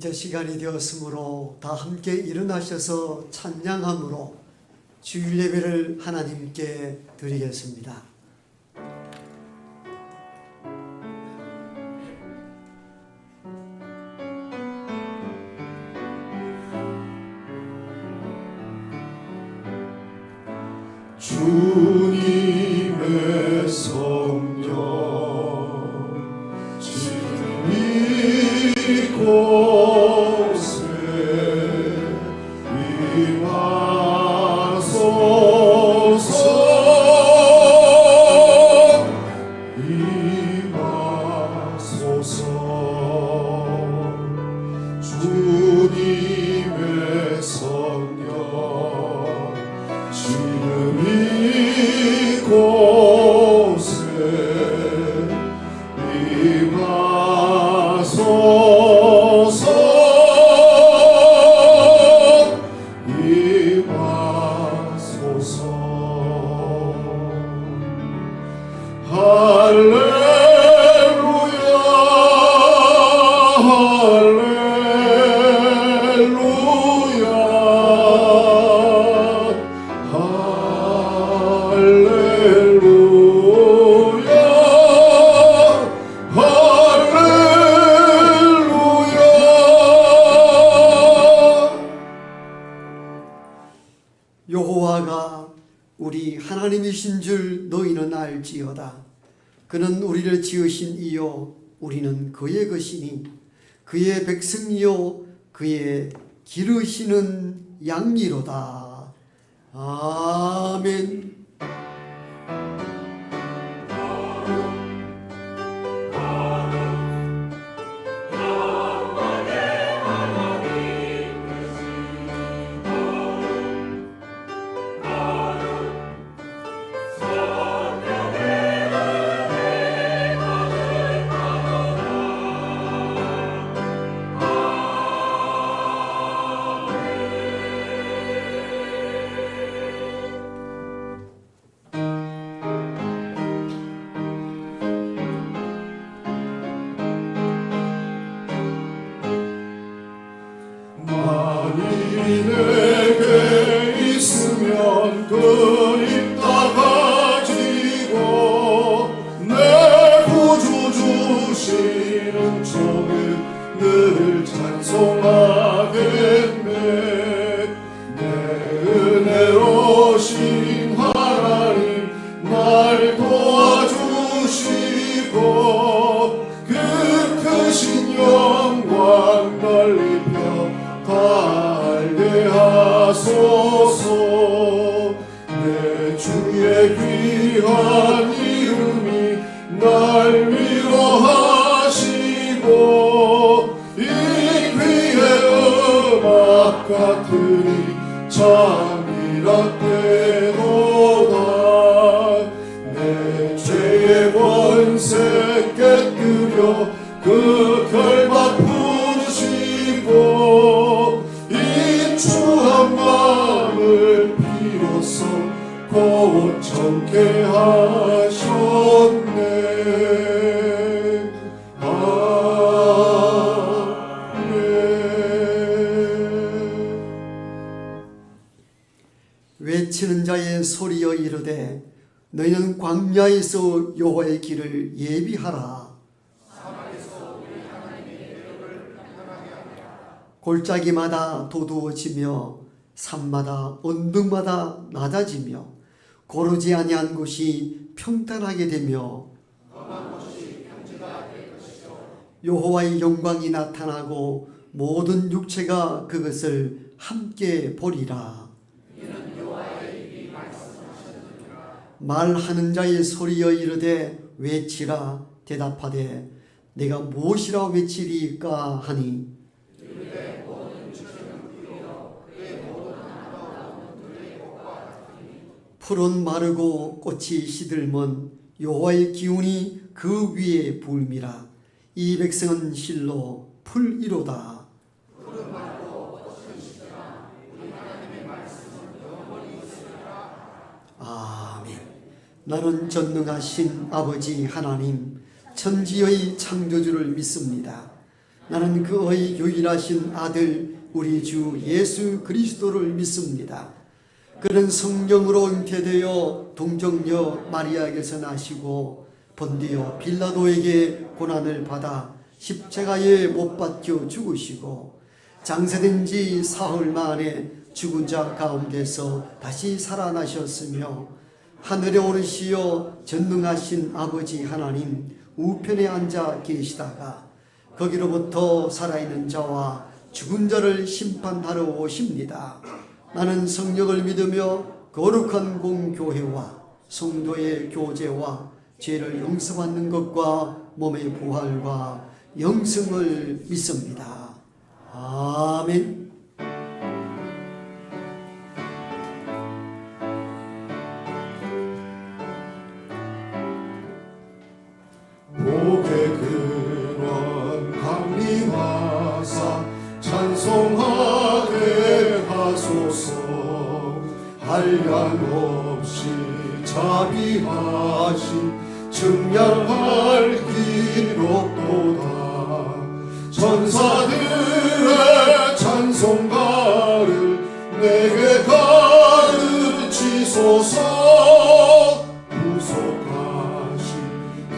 이제 시간이 되었으므로 다 함께 일어나셔서 찬양함으로 주일 예배를 하나님께 드리겠습니다. 주님의 성령 지금 이곳에 임하소서. 주님의 성령 지금 이곳에 임하소서. 임하소서. 할렐루야 할렐루야 할렐루야 할렐루야. 여호와가 우리 하나님이신 줄 너희는 알지어다. 그는 우리를 지으신 이요 우리는 그의 것이니 그의 백성이요 그의 기르시는 양이로다. 아멘. 만일 내게 있으면 그 힘 다 가지고 내 구주 주시는 종을 늘 찬송하겠네. 내 은혜로신 하나님 날 도와주시고 그 크신 영광 넓혀 다 알게 하소서. 내 주의 귀한 이름이 날 위로하시고 이 귀의 음악 같으니 잠이라 깨도다. 내 죄의 권세 깨뜨려 그 결박 푸시고 이 추한 마음을 비로소 고청케 하셨네. 외치는 자의 소리여 이르되 너희는 광야에서 여호와의 길을 예비하라. 골짜기마다 도두어지며 산마다 언덕마다 낮아지며 고르지 아니한 곳이 평탄하게 되며 여호와의 영광이 나타나고 모든 육체가 그것을 함께 보리라. 말하는 자의 소리여 이르되 외치라. 대답하되 내가 무엇이라 외치리까 하니 풀은 마르고 꽃이 시들면 여호와의 기운이 그 위에 불미라. 이 백성은 실로 풀이로다. 아멘. 나는 전능하신 아버지 하나님 천지의 창조주를 믿습니다. 나는 그의 유일하신 아들 우리 주 예수 그리스도를 믿습니다. 그는 성령으로 잉태되어 동정녀 마리아에게서 나시고 본디오 빌라도에게 고난을 받아 십자가에 못 박혀 죽으시고 장사된 지 사흘 만에 죽은 자 가운데서 다시 살아나셨으며 하늘에 오르시어 전능하신 아버지 하나님 우편에 앉아 계시다가 거기로부터 살아있는 자와 죽은 자를 심판하러 오십니다. 나는 성령을 믿으며 거룩한 공교회와 성도의 교제와 죄를 용서받는 것과 몸의 부활과 영생을 믿습니다. 아멘. 복의 근원 강림하사 찬송하게 하소서. 한량없이 자비하신 증량할 기록도다. 천사들의 찬송가를 내게 가르치소서. 구속하신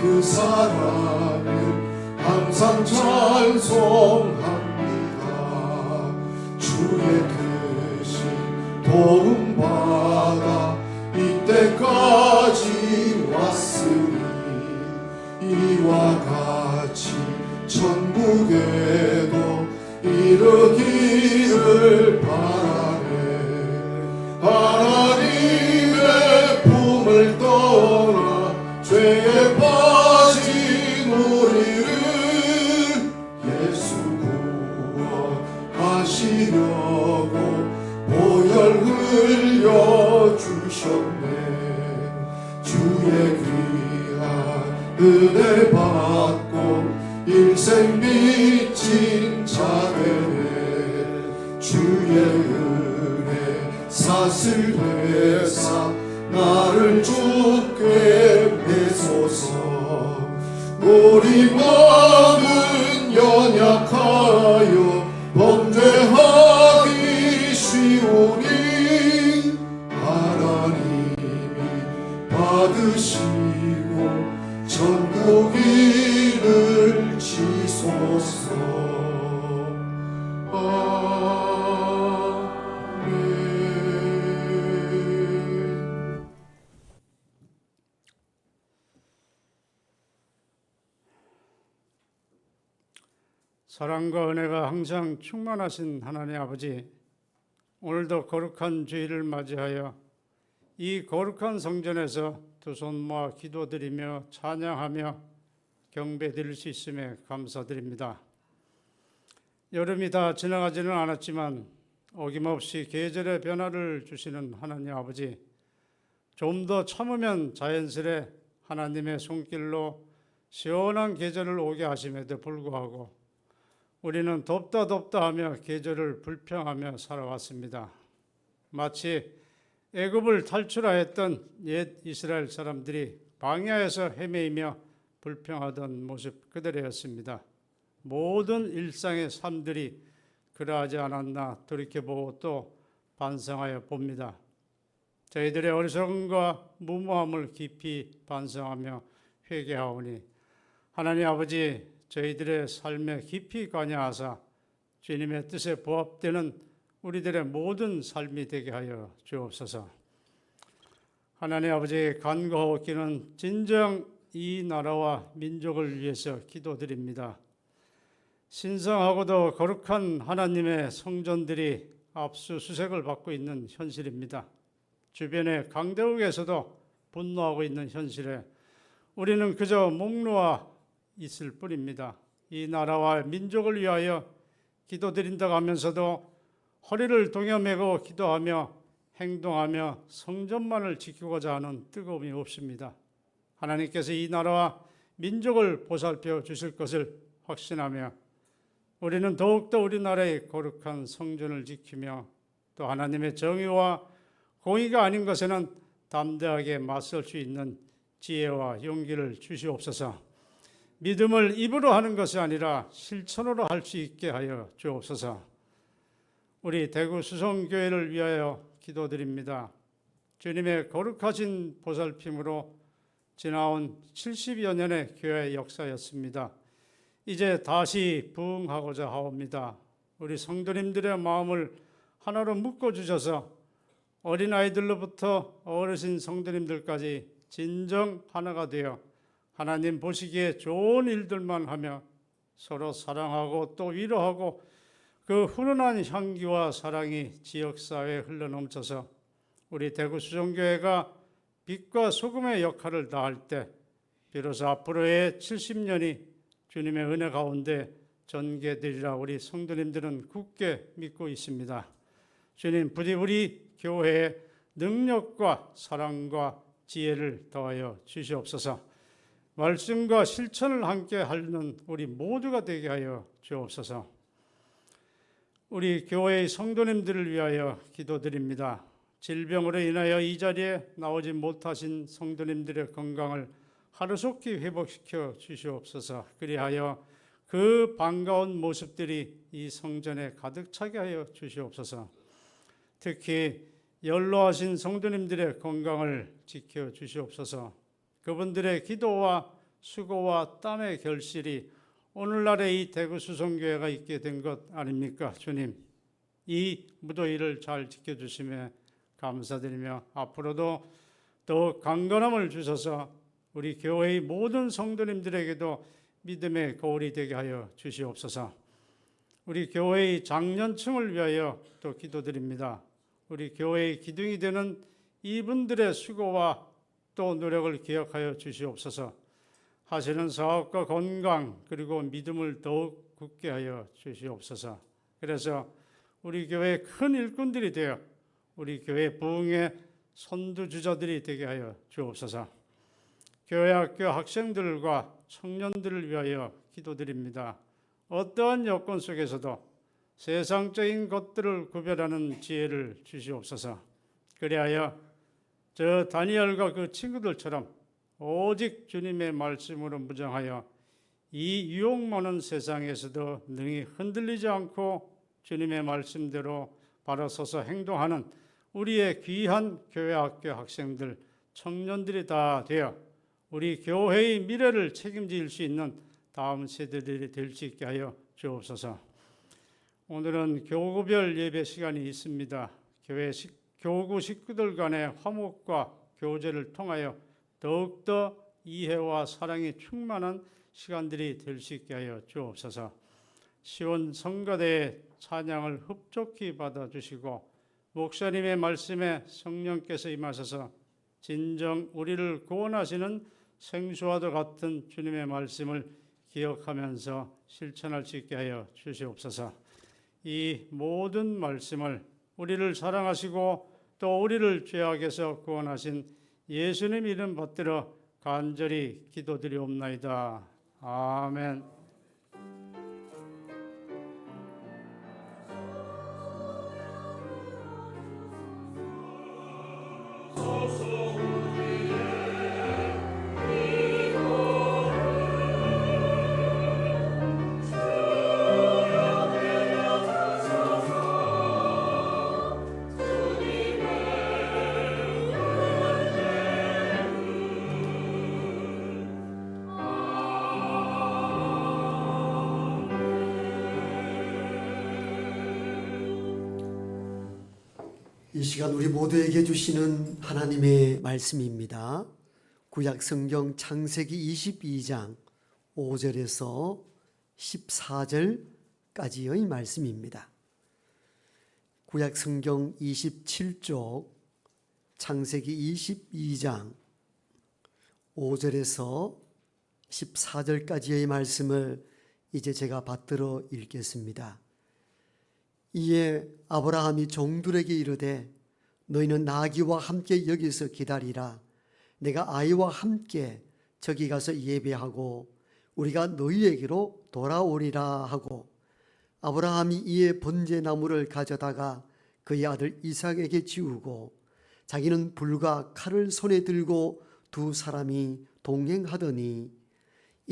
그 사랑을 항상 찬송합니다. 주의 크신 도움받아 이때까지 왔으니 이와 같이 천국에도 이르기를 바라네. 하나님의 품을 떠나 죄에 빠진 우리를 예수 구원하시려고 보혈 흘려 주셨네. 주의 귀한 은혜 받고 일생 빚진 자 되네. 주의 은혜 사슬 되사 나를 죽게 내소서. 우리 마음은 연약하여 범죄하기 쉬우니 하나님이 받으시고 천국 이를 지소서. 사랑과 은혜가 항상 충만하신 하나님 아버지, 오늘도 거룩한 주일을 맞이하여 이 거룩한 성전에서 두 손 모아 기도드리며 찬양하며 경배드릴 수 있음에 감사드립니다. 여름이 다 지나가지는 않았지만 어김없이 계절의 변화를 주시는 하나님 아버지, 좀 더 참으면 자연스레 하나님의 손길로 시원한 계절을 오게 하심에도 불구하고 우리는 덥다 하며 계절을 불평하며 살아왔습니다. 마치 애굽을 탈출하였던 옛 이스라엘 사람들이 광야에서 헤매이며 불평하던 모습 그대로였습니다. 모든 일상의 삶들이 그러하지 않았나 돌이켜보고 또 반성하여 봅니다. 저희들의 어리석음과 무모함을 깊이 반성하며 회개하오니 하나님 아버지, 저희들의 삶에 깊이 관여하사 주님의 뜻에 부합되는 우리들의 모든 삶이 되게 하여 주옵소서. 하나님 아버지, 간구하옵기는 진정 이 나라와 민족을 위해서 기도드립니다. 신성하고도 거룩한 하나님의 성전들이 압수수색을 받고 있는 현실입니다. 주변의 강대국에서도 분노하고 있는 현실에 우리는 그저 묵놓아 있을 뿐입니다. 이 나라와 민족을 위하여 기도드린다고 하면서도 허리를 동여매고 기도하며 행동하며 성전만을 지키고자 하는 뜨거움이 없습니다. 하나님께서 이 나라와 민족을 보살펴 주실 것을 확신하며 우리는 더욱더 우리나라의 거룩한 성전을 지키며 또 하나님의 정의와 공의가 아닌 것에는 담대하게 맞설 수 있는 지혜와 용기를 주시옵소서. 믿음을 입으로 하는 것이 아니라 실천으로 할 수 있게 하여 주옵소서. 우리 대구 수성교회를 위하여 기도드립니다. 주님의 거룩하신 보살핌으로 지나온 70여 년의 교회 역사였습니다. 이제 다시 부흥하고자 하옵니다. 우리 성도님들의 마음을 하나로 묶어주셔서 어린아이들로부터 어르신 성도님들까지 진정 하나가 되어 하나님 보시기에 좋은 일들만 하며 서로 사랑하고 또 위로하고 그 훈훈한 향기와 사랑이 지역사회에 흘러넘쳐서 우리 대구 수정교회가 빛과 소금의 역할을 다할 때 비로소 앞으로의 70년이 주님의 은혜 가운데 전개되리라 우리 성도님들은 굳게 믿고 있습니다. 주님 부디 우리 교회에 능력과 사랑과 지혜를 더하여 주시옵소서. 말씀과 실천을 함께 하는 우리 모두가 되게 하여 주옵소서. 우리 교회의 성도님들을 위하여 기도드립니다. 질병으로 인하여 이 자리에 나오지 못하신 성도님들의 건강을 하루속히 회복시켜 주시옵소서. 그리하여 그 반가운 모습들이 이 성전에 가득 차게 하여 주시옵소서. 특히 연로하신 성도님들의 건강을 지켜 주시옵소서. 그분들의 기도와 수고와 땀의 결실이 오늘날의 이 대구 수성교회가 있게 된 것 아닙니까? 주님, 이 무더위를 잘 지켜주시며 감사드리며 앞으로도 더 강건함을 주셔서 우리 교회의 모든 성도님들에게도 믿음의 거울이 되게 하여 주시옵소서. 우리 교회의 장년층을 위하여 또 기도드립니다. 우리 교회의 기둥이 되는 이분들의 수고와 또 노력을 기억하여 주시옵소서. 하시는 사업과 건강 그리고 믿음을 더욱 굳게 하여 주시옵소서. 그래서 우리 교회의 큰 일꾼들이 되어 우리 교회 부흥의 선두주자들이 되게 하여 주옵소서. 교회 학교 학생들과 청년들을 위하여 기도드립니다. 어떠한 여건 속에서도 세상적인 것들을 구별하는 지혜를 주시옵소서. 그리하여 저 다니엘과 그 친구들처럼 오직 주님의 말씀으로 무장하여 이 유혹 많은 세상에서도 능히 흔들리지 않고 주님의 말씀대로 바로 서서 행동하는 우리의 귀한 교회 학교 학생들, 청년들이 다 되어 우리 교회의 미래를 책임질 수 있는 다음 세대들이 될 수 있게 하여 주옵소서. 오늘은 교구별 예배 시간이 있습니다. 교구 식구들 간의 화목과 교제를 통하여 더욱더 이해와 사랑이 충만한 시간들이 될 수 있게 하여 주옵소서. 시온 성가대의 찬양을 흡족히 받아주시고 목사님의 말씀에 성령께서 임하셔서 진정 우리를 구원하시는 생수와도 같은 주님의 말씀을 기억하면서 실천할 수 있게 하여 주시옵소서. 이 모든 말씀을 우리를 사랑하시고 또 우리를 죄악에서 구원하신 예수님 이름 받들어 간절히 기도드리옵나이다. 아멘. 이 시간 우리 모두에게 주시는 하나님의 말씀입니다. 구약 성경 창세기 22장 5절에서 14절까지의 말씀입니다. 구약 성경 27쪽 창세기 22장 5절에서 14절까지의 말씀을 이제 제가 받들어 읽겠습니다. 이에 아브라함이 종들에게 이르되 너희는 나귀와 함께 여기서 기다리라. 내가 아이와 함께 저기 가서 예배하고 우리가 너희에게로 돌아오리라 하고 아브라함이 이에 번제나무를 가져다가 그의 아들 이삭에게 지우고 자기는 불과 칼을 손에 들고 두 사람이 동행하더니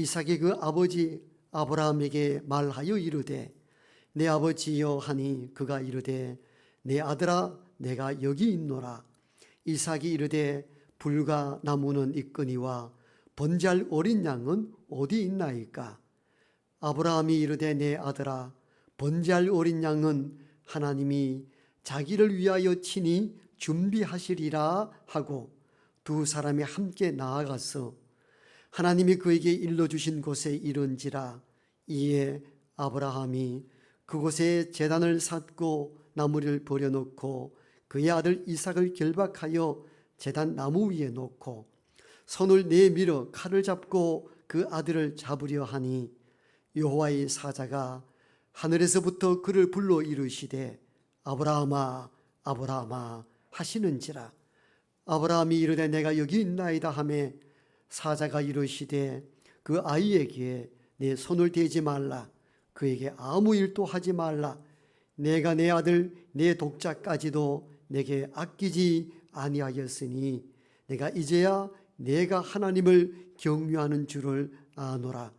이삭이 그 아버지 아브라함에게 말하여 이르되 내 아버지여 하니 그가 이르되 내 아들아 내가 여기 있노라. 이삭이 이르되 불과 나무는 있거니와 번제할 어린 양은 어디 있나이까? 아브라함이 이르되 내 아들아 번제할 어린 양은 하나님이 자기를 위하여 친히 준비하시리라 하고 두 사람이 함께 나아가서 하나님이 그에게 일러주신 곳에 이른지라. 이에 아브라함이 그곳에 제단을 쌓고 나무를 버려놓고 그의 아들 이삭을 결박하여 제단 나무 위에 놓고 손을 내밀어 칼을 잡고 그 아들을 잡으려 하니 여호와의 사자가 하늘에서부터 그를 불러 이르시되 아브라함아 아브라함아 하시는지라. 아브라함이 이르되 내가 여기 있나이다 하매 사자가 이르시되 그 아이에게 내 손을 대지 말라. 그에게 아무 일도 하지 말라. 내가 내 아들 내 독자까지도 내게 아끼지 아니하였으니 내가 이제야 내가 하나님을 경유하는 줄을 아노라.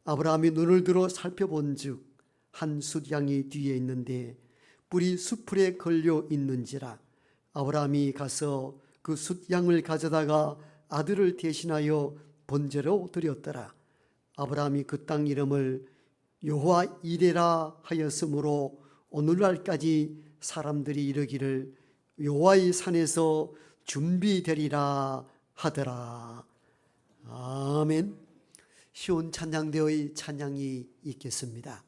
아브라함이 눈을 들어 살펴본즉 한 숫양이 뒤에 있는데 뿔이 숫풀에 걸려 있는지라. 아브라함이 가서 그 숫양을 가져다가 아들을 대신하여 번제로 드렸더라. 아브라함이 그 땅 이름을 여호와 이레라 하였으므로 오늘날까지 사람들이 이르기를 여호와의 산에서 준비되리라 하더라. 아멘. 시온 찬양대의 찬양이 있겠습니다.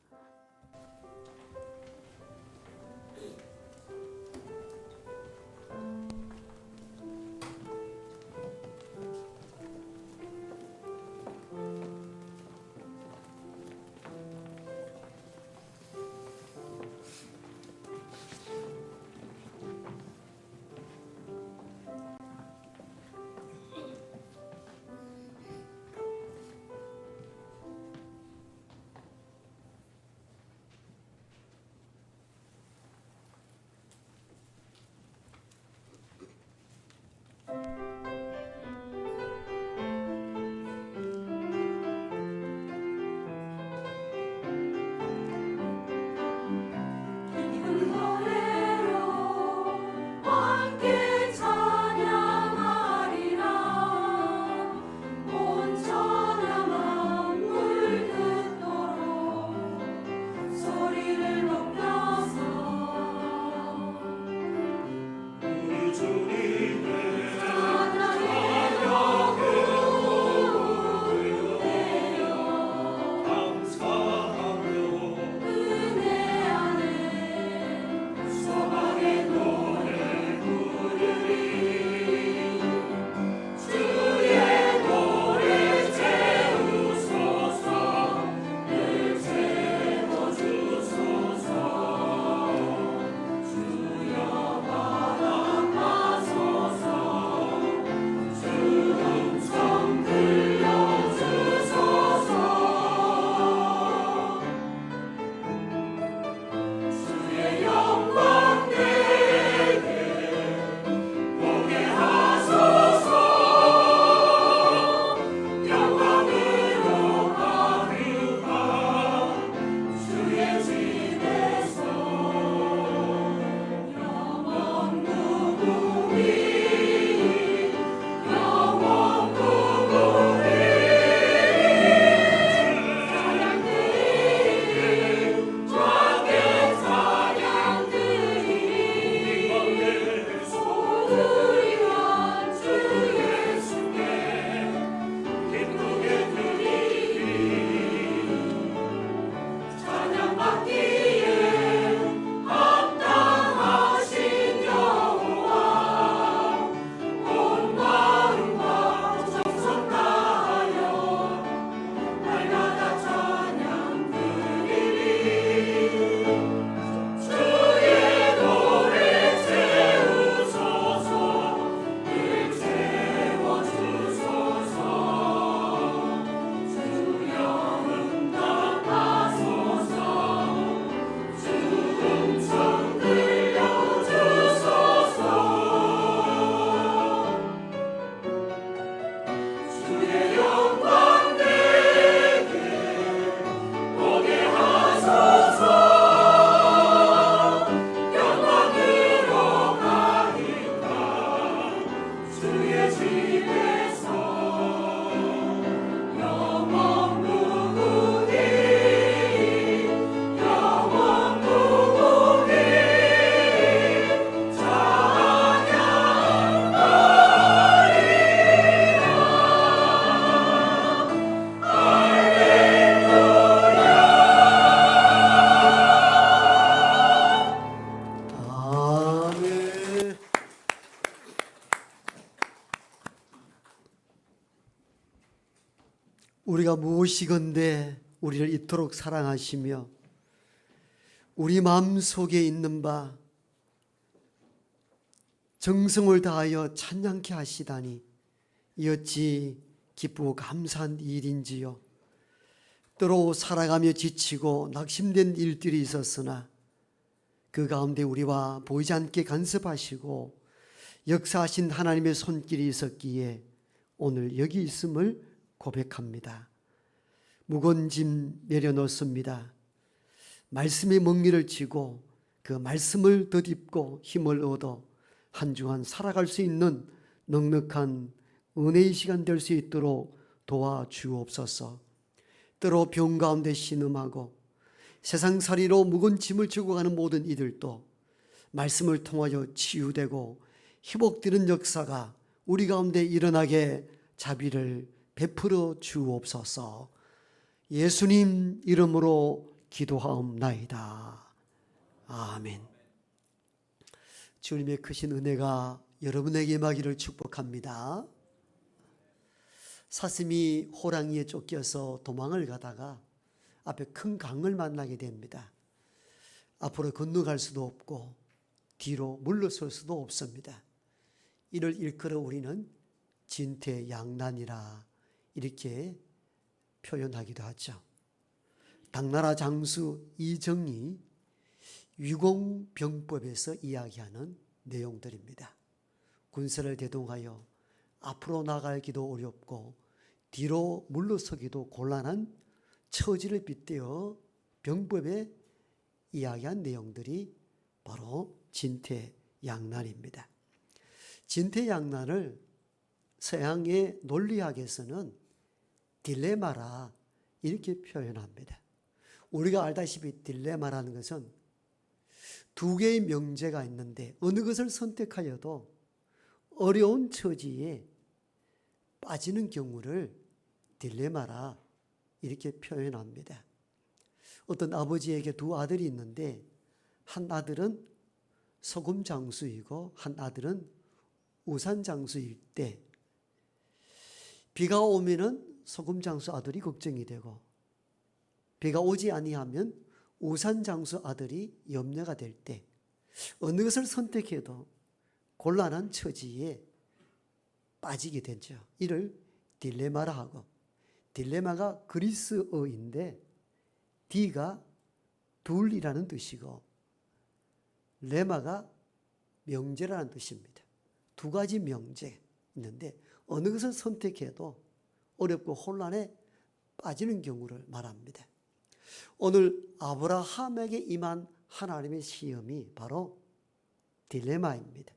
우리가 무엇이건대 우리를 이토록 사랑하시며 우리 마음속에 있는 바 정성을 다하여 찬양케 하시다니 이 어찌 기쁘고 감사한 일인지요. 때로 살아가며 지치고 낙심된 일들이 있었으나 그 가운데 우리와 보이지 않게 간섭하시고 역사하신 하나님의 손길이 있었기에 오늘 여기 있음을 고백합니다. 무거운 짐 내려놓습니다. 말씀의 멍리를 지고 그 말씀을 덧입고 힘을 얻어 한 주간 살아갈 수 있는 넉넉한 은혜의 시간 될 수 있도록 도와주옵소서. 때로 병 가운데 신음하고 세상살이로 무거운 짐을 지고 가는 모든 이들도 말씀을 통하여 치유되고 회복되는 역사가 우리 가운데 일어나게 자비를 베풀어 주옵소서. 예수님 이름으로 기도하옵나이다. 아멘. 주님의 크신 은혜가 여러분에게 임하기를 축복합니다. 사슴이 호랑이에 쫓겨서 도망을 가다가 앞에 큰 강을 만나게 됩니다. 앞으로 건너갈 수도 없고 뒤로 물러설 수도 없습니다. 이를 일컬어 우리는 진퇴양난이라 이렇게 표현하기도 하죠. 당나라 장수 이정이 위공병법에서 이야기하는 내용들입니다. 군사를 대동하여 앞으로 나가기도 어렵고 뒤로 물러서기도 곤란한 처지를 빗대어 병법에 이야기한 내용들이 바로 진퇴양난입니다. 진퇴양난을 서양의 논리학에서는 딜레마라 이렇게 표현합니다. 우리가 알다시피 딜레마라는 것은 두 개의 명제가 있는데 어느 것을 선택하여도 어려운 처지에 빠지는 경우를 딜레마라 이렇게 표현합니다. 어떤 아버지에게 두 아들이 있는데 한 아들은 소금 장수이고 한 아들은 우산 장수일 때 비가 오면은 소금 장수 아들이 걱정이 되고 비가 오지 아니하면 우산 장수 아들이 염려가 될 때 어느 것을 선택해도 곤란한 처지에 빠지게 되죠. 이를 딜레마라 하고, 딜레마가 그리스어인데 D가 둘이라는 뜻이고 레마가 명제라는 뜻입니다. 두 가지 명제 있는데 어느 것을 선택해도 어렵고 혼란에 빠지는 경우를 말합니다. 오늘 아브라함에게 임한 하나님의 시험이 바로 딜레마입니다.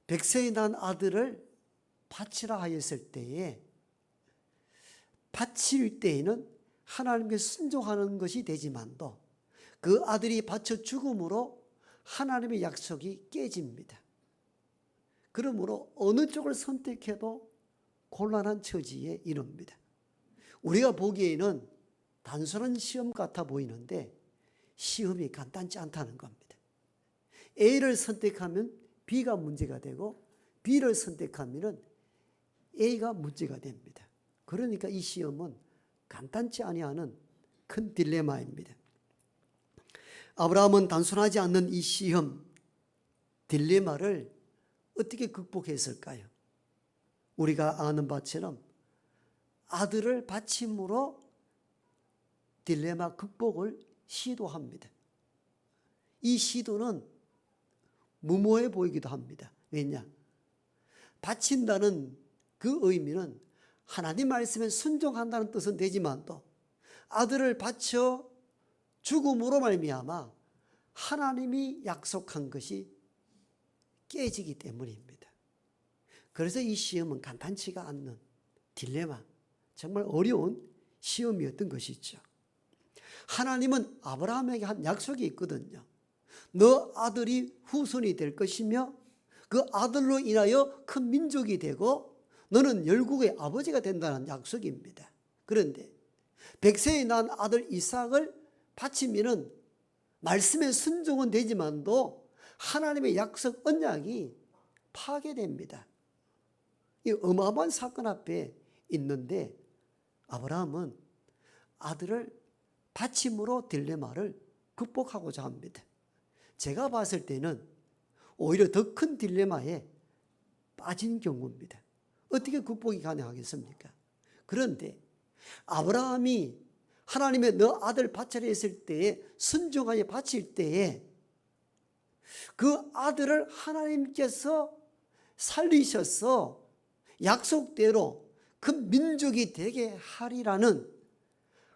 백세에 난 아들을 바치라 하였을 때에 바칠 때에는 하나님께 순종하는 것이 되지만도 그 아들이 바쳐 죽음으로 하나님의 약속이 깨집니다. 그러므로 어느 쪽을 선택해도 곤란한 처지에 이릅니다. 우리가 보기에는 단순한 시험 같아 보이는데 시험이 간단치 않다는 겁니다. A를 선택하면 B가 문제가 되고 B를 선택하면 A가 문제가 됩니다. 그러니까 이 시험은 간단치 아니하는 큰 딜레마입니다. 아브라함은 단순하지 않는 이 시험, 딜레마를 어떻게 극복했을까요? 우리가 아는 바처럼 아들을 바침으로 딜레마 극복을 시도합니다. 이 시도는 무모해 보이기도 합니다. 왜냐? 바친다는 그 의미는 하나님 말씀에 순종한다는 뜻은 되지만도 아들을 바쳐 죽음으로 말미암아 하나님이 약속한 것이 깨지기 때문입니다. 그래서 이 시험은 간단치가 않는 딜레마, 정말 어려운 시험이었던 것이죠. 하나님은 아브라함에게 한 약속이 있거든요. 너 아들이 후손이 될 것이며 그 아들로 인하여 큰 민족이 되고 너는 열국의 아버지가 된다는 약속입니다. 그런데 백세에 난 아들 이삭을 바치면은 말씀에 순종은 되지만도 하나님의 약속 언약이 파괴됩니다. 이 어마어마한 사건 앞에 있는데 아브라함은 아들을 바침으로 딜레마를 극복하고자 합니다. 제가 봤을 때는 오히려 더 큰 딜레마에 빠진 경우입니다. 어떻게 극복이 가능하겠습니까? 그런데 아브라함이 하나님의 너 아들 바치라 했을 때에 순종하여 바칠 때에 그 아들을 하나님께서 살리셔서 약속대로 그 민족이 되게 하리라는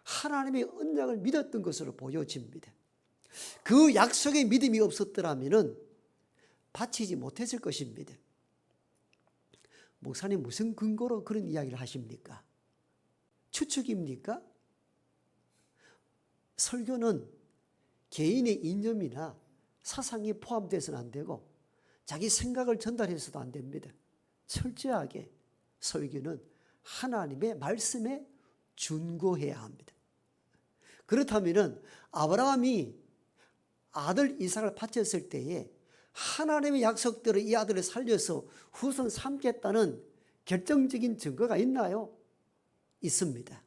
하나님의 언약을 믿었던 것으로 보여집니다. 그 약속에 믿음이 없었더라면 바치지 못했을 것입니다. 목사님 무슨 근거로 그런 이야기를 하십니까? 추측입니까? 설교는 개인의 이념이나 사상이 포함돼서는 안 되고 자기 생각을 전달해서도 안 됩니다. 철저하게 설교는 하나님의 말씀에 준거해야 합니다. 그렇다면 아브라함이 아들 이삭을 바쳤을 때에 하나님의 약속대로 이 아들을 살려서 후손 삼겠다는 결정적인 증거가 있나요? 있습니다.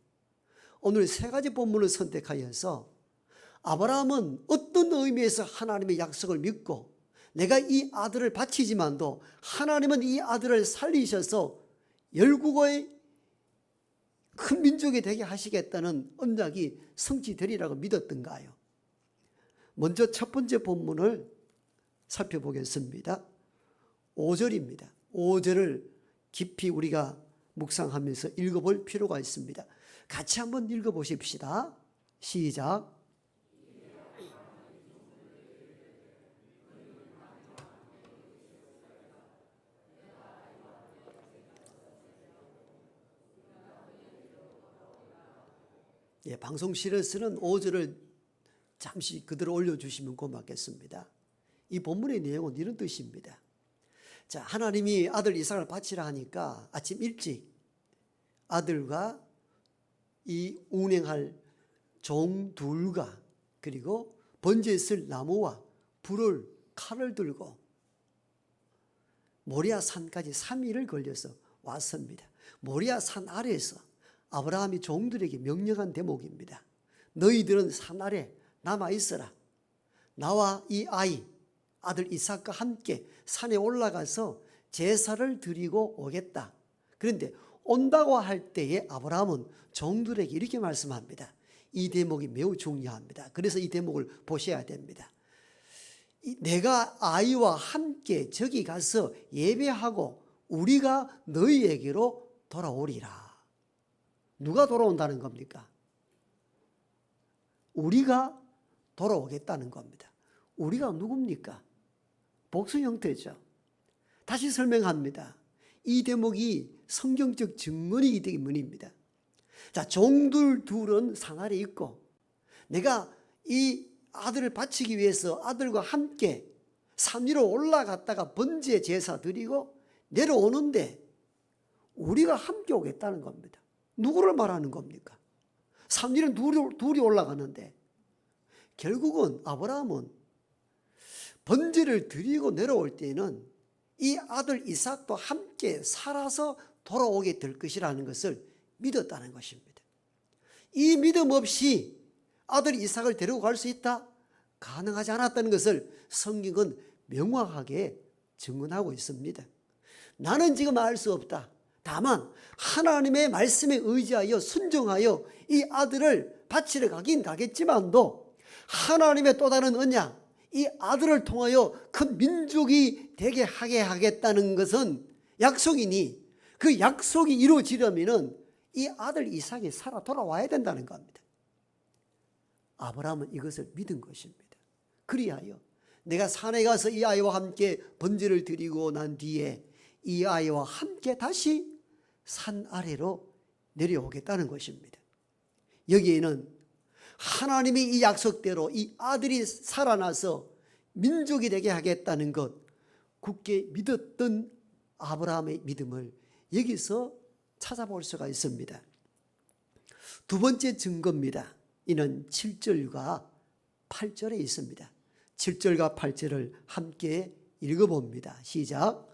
오늘 세 가지 본문을 선택하여서 아브라함은 어떤 의미에서 하나님의 약속을 믿고 내가 이 아들을 바치지만도 하나님은 이 아들을 살리셔서 열국의 큰 민족이 되게 하시겠다는 언약이 성취되리라고 믿었던가요? 먼저 첫 번째 본문을 살펴보겠습니다. 5절입니다. 5절을 깊이 우리가 묵상하면서 읽어볼 필요가 있습니다. 같이 한번 읽어보십시다. 시작. 예, 방송실에서는 5절을 잠시 그대로 올려주시면 고맙겠습니다. 이 본문의 내용은 이런 뜻입니다. 자, 하나님이 아들 이삭을 바치라 하니까 아침 일찍 아들과 이 운행할 종 둘과 그리고 번제에 쓸 나무와 불을 칼을 들고 모리아 산까지 3일을 걸려서 왔습니다. 모리아 산 아래에서 아브라함이 종들에게 명령한 대목입니다. 너희들은 산 아래 남아 있어라. 나와 이 아들 이삭과 함께 산에 올라가서 제사를 드리고 오겠다. 그런데 온다고 할 때에 아브라함은 종들에게 이렇게 말씀합니다. 이 대목이 매우 중요합니다. 그래서 이 대목을 보셔야 됩니다. 내가 아이와 함께 저기 가서 예배하고 우리가 너희에게로 돌아오리라. 누가 돌아온다는 겁니까? 우리가 돌아오겠다는 겁니다. 우리가 누굽니까? 복수 형태죠. 다시 설명합니다. 이 대목이 성경적 증언이 이 때문입니다. 자, 종들 둘은 산 아래 있고 내가 이 아들을 바치기 위해서 아들과 함께 산 위로 올라갔다가 번제 제사 드리고 내려오는데 우리가 함께 오겠다는 겁니다. 누구를 말하는 겁니까? 산 위로 둘이 올라가는데 결국은 아브라함은 번제를 드리고 내려올 때는 이 아들 이삭도 함께 살아서 돌아오게 될 것이라는 것을 믿었다는 것입니다. 이 믿음 없이 아들 이삭을 데리고 갈 수 있다? 가능하지 않았다는 것을 성경은 명확하게 증언하고 있습니다. 나는 지금 알 수 없다. 다만 하나님의 말씀에 의지하여 순종하여 이 아들을 바치러 가긴 가겠지만도 하나님의 또 다른 언약, 이 아들을 통하여 큰 민족이 되게 하게 하겠다는 것은 약속이니 그 약속이 이루어지려면 이 아들 이삭이 살아 돌아와야 된다는 겁니다. 아브라함은 이것을 믿은 것입니다. 그리하여 내가 산에 가서 이 아이와 함께 번제를 드리고 난 뒤에 이 아이와 함께 다시 산 아래로 내려오겠다는 것입니다. 여기에는 하나님이 이 약속대로 이 아들이 살아나서 민족이 되게 하겠다는 것, 굳게 믿었던 아브라함의 믿음을 여기서 찾아볼 수가 있습니다. 두 번째 증거입니다. 이는 7절과 8절에 있습니다. 7절과 8절을 함께 읽어봅니다. 시작.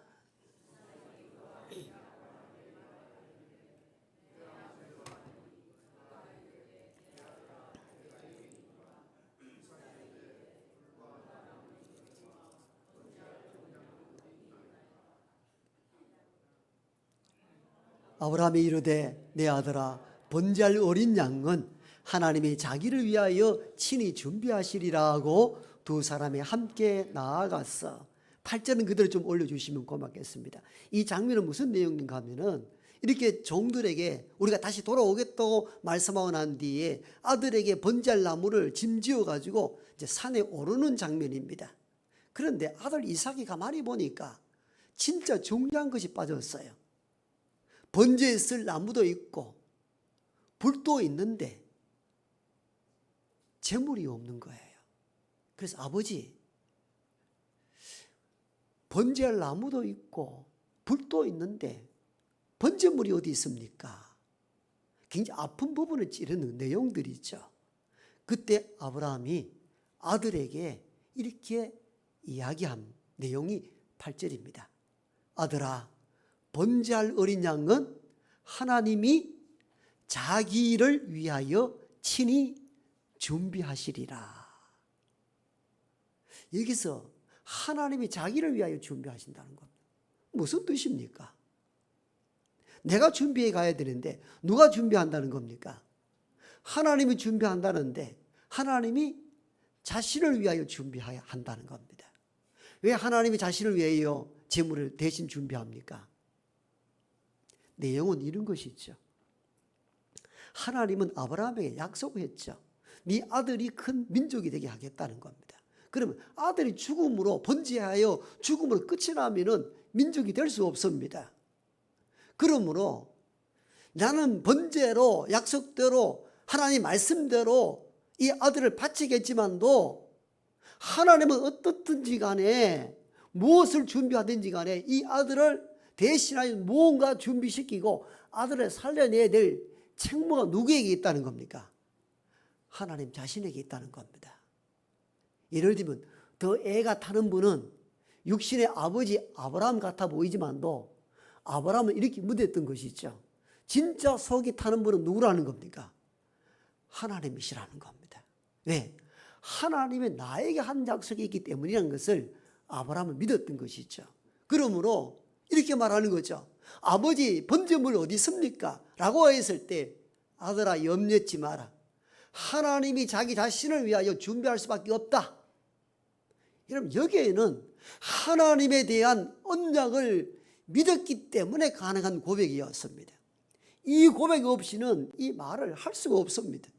아브라함이 이르되 내 아들아 번제할 어린 양은 하나님이 자기를 위하여 친히 준비하시리라 하고 두 사람이 함께 나아갔어. 8절은 그대로 좀 올려주시면 고맙겠습니다. 이 장면은 무슨 내용인가 하면은 이렇게 종들에게 우리가 다시 돌아오겠다고 말씀하고 난 뒤에 아들에게 번제할 나무를 짐지어 가지고 이제 산에 오르는 장면입니다. 그런데 아들 이삭이 가만히 보니까 진짜 중요한 것이 빠졌어요. 번제에 쓸 나무도 있고 불도 있는데 재물이 없는 거예요. 그래서 아버지, 번제할 나무도 있고 불도 있는데 번제물이 어디 있습니까? 굉장히 아픈 부분을 찌르는 내용들이죠. 그때 아브라함이 아들에게 이렇게 이야기한 내용이 8절입니다. 아들아, 번제할 어린 양은 하나님이 자기를 위하여 친히 준비하시리라. 여기서 하나님이 자기를 위하여 준비하신다는 겁니다. 무슨 뜻입니까? 내가 준비해 가야 되는데 누가 준비한다는 겁니까? 하나님이 준비한다는데 하나님이 자신을 위하여 준비한다는 겁니다. 왜 하나님이 자신을 위하여 재물을 대신 준비합니까? 내용은 이런 것이죠. 하나님은 아브라함에게 약속했죠. 네 아들이 큰 민족이 되게 하겠다는 겁니다. 그러면 아들이 죽음으로 번제하여 죽음으로 끝이 나면은 민족이 될 수 없습니다. 그러므로 나는 번제로 약속대로 하나님 말씀대로 이 아들을 바치겠지만도 하나님은 어떻든지 간에 무엇을 준비하든지 간에 이 아들을 대신하여 무언가 준비시키고 아들을 살려내야 될 책무가 누구에게 있다는 겁니까? 하나님 자신에게 있다는 겁니다. 예를 들면 더 애가 타는 분은 육신의 아버지 아브라함 같아 보이지만도 아브라함은 이렇게 무대했던 것이죠. 진짜 속이 타는 분은 누구라는 겁니까? 하나님이시라는 겁니다. 왜? 하나님이 나에게 한 약속이 있기 때문이라는 것을 아브라함은 믿었던 것이죠. 그러므로 이렇게 말하는 거죠. 아버지, 번제물 어디 있습니까? 라고 했을 때 아들아, 염려치 마라. 하나님이 자기 자신을 위하여 준비할 수밖에 없다. 여러분, 여기에는 하나님에 대한 언약을 믿었기 때문에 가능한 고백이었습니다. 이 고백 없이는 이 말을 할 수가 없습니다.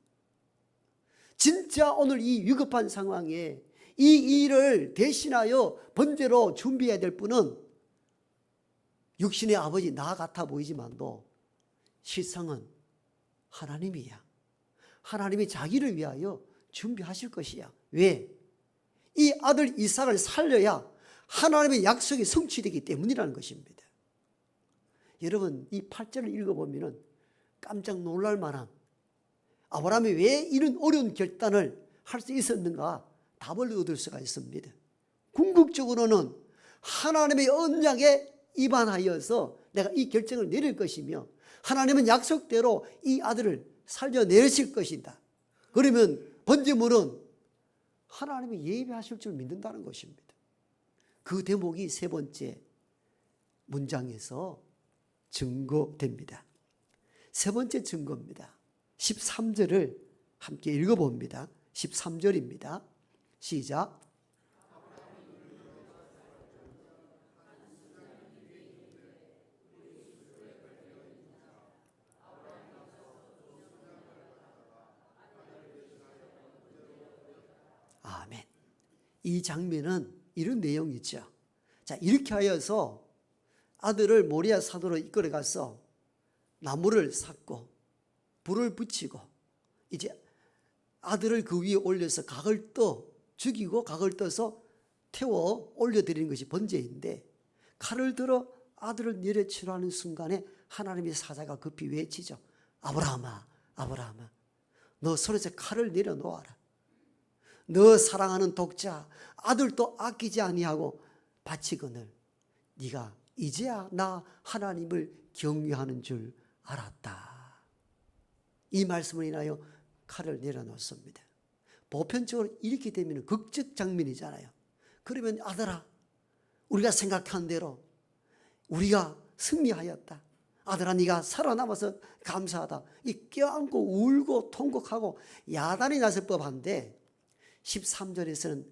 진짜 오늘 이 위급한 상황에 이 일을 대신하여 번제로 준비해야 될 분은 육신의 아버지 나 같아 보이지만도 실상은 하나님이야. 하나님이 자기를 위하여 준비하실 것이야. 왜? 이 아들 이삭을 살려야 하나님의 약속이 성취되기 때문이라는 것입니다. 여러분, 이 8절을 읽어보면 깜짝 놀랄 만한, 아브라함이 왜 이런 어려운 결단을 할 수 있었는가 답을 얻을 수가 있습니다. 궁극적으로는 하나님의 언약에 입안하여서 내가 이 결정을 내릴 것이며 하나님은 약속대로 이 아들을 살려내실 것이다. 그러면 번제물은 하나님이 예비하실 줄 믿는다는 것입니다. 그 대목이 세 번째 문장에서 증거됩니다. 세 번째 증거입니다. 13절을 함께 읽어봅니다. 13절입니다. 시작. 아멘. 이 장면은 이런 내용이죠. 자, 이렇게 하여서 아들을 모리아 산으로 이끌어 가서 나무를 샀고 불을 붙이고 이제 아들을 그 위에 올려서 각을 떠 죽이고 각을 떠서 태워 올려드리는 것이 번제인데, 칼을 들어 아들을 내려치려 하는 순간에 하나님의 사자가 급히 외치죠. 아브라함아, 아브라함아, 너 손에서 칼을 내려놓아라. 너 사랑하는 독자 아들도 아끼지 아니하고 바치거늘 네가 이제야 나 하나님을 경외하는 줄 알았다. 이 말씀을 인하여 칼을 내려놓습니다. 보편적으로 이렇게 되면 극적 장면이잖아요. 그러면 아들아, 우리가 생각한 대로 우리가 승리하였다. 아들아 네가 살아남아서 감사하다. 이 껴안고 울고 통곡하고 야단이 났을 법한데 13절에서는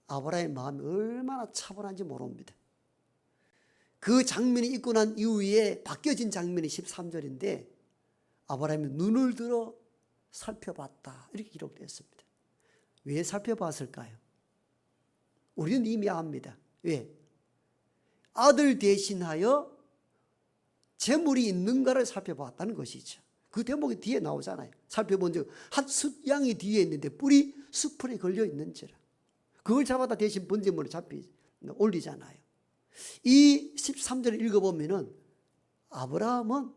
아브라함의 마음이 얼마나 차분한지 모릅니다. 그 장면이 있고 난 이후에 바뀌어진 장면이 13절인데 아브라함이 눈을 들어 살펴봤다 이렇게 기록되었습니다. 왜 살펴봤을까요? 우리는 이미 압니다. 왜? 아들 대신하여 재물이 있는가를 살펴봤다는 것이죠. 그 대목이 뒤에 나오잖아요. 살펴본 적 한 숫양이 뒤에 있는데 뿔이 수풀에 걸려 있는지라. 그걸 잡아다 대신 번제물을 올리잖아요. 이 13절을 읽어보면은 아브라함은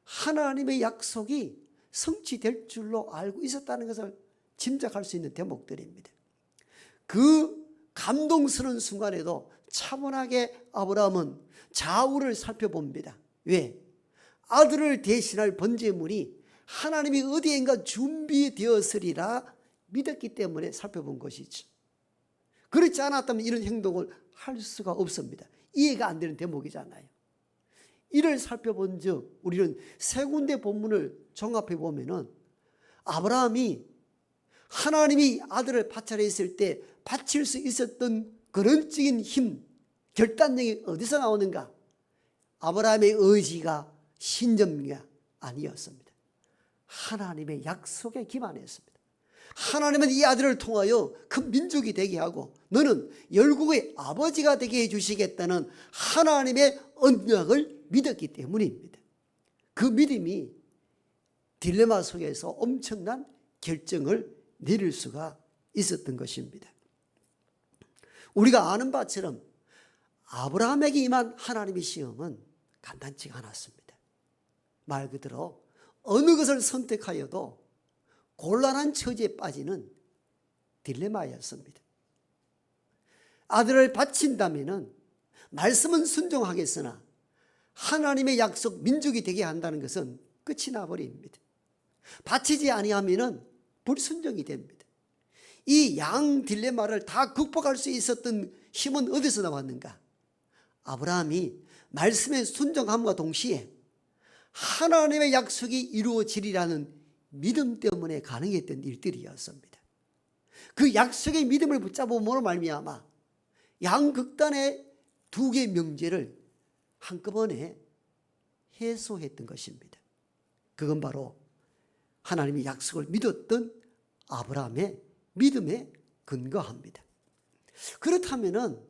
하나님의 약속이 성취될 줄로 알고 있었다는 것을 짐작할 수 있는 대목들입니다. 그 감동스러운 순간에도 차분하게 아브라함은 좌우를 살펴봅니다. 왜? 아들을 대신할 번제물이 하나님이 어디엔가 준비되었으리라 믿었기 때문에 살펴본 것이죠. 그렇지 않았다면 이런 행동을 할 수가 없습니다. 이해가 안 되는 대목이잖아요. 이를 살펴본 즉 우리는 세 군데 본문을 종합해 보면은 아브라함이 하나님이 아들을 바쳐라 했을 때 바칠 수 있었던 근원적인 힘, 결단력이 어디서 나오는가? 아브라함의 의지가 신념이 아니었습니다. 하나님의 약속에 기반했습니다. 하나님은 이 아들을 통하여 큰 민족이 되게 하고 너는 열국의 아버지가 되게 해주시겠다는 하나님의 언약을 믿었기 때문입니다. 그 믿음이 딜레마 속에서 엄청난 결정을 내릴 수가 있었던 것입니다. 우리가 아는 바처럼 아브라함에게 임한 하나님의 시험은 간단치가 않았습니다. 말 그대로 어느 것을 선택하여도 곤란한 처지에 빠지는 딜레마였습니다. 아들을 바친다면 말씀은 순종하겠으나 하나님의 약속 민족이 되게 한다는 것은 끝이 나버립니다. 바치지 아니하면 불순종이 됩니다. 이 양 딜레마를 다 극복할 수 있었던 힘은 어디서 나왔는가? 아브라함이 말씀에 순종함과 동시에 하나님의 약속이 이루어지리라는 믿음 때문에 가능했던 일들이었습니다. 그 약속의 믿음을 붙잡음으로 말미암아 양극단의 두 개의 명제를 한꺼번에 해소했던 것입니다. 그건 바로 하나님의 약속을 믿었던 아브라함의 믿음에 근거합니다. 그렇다면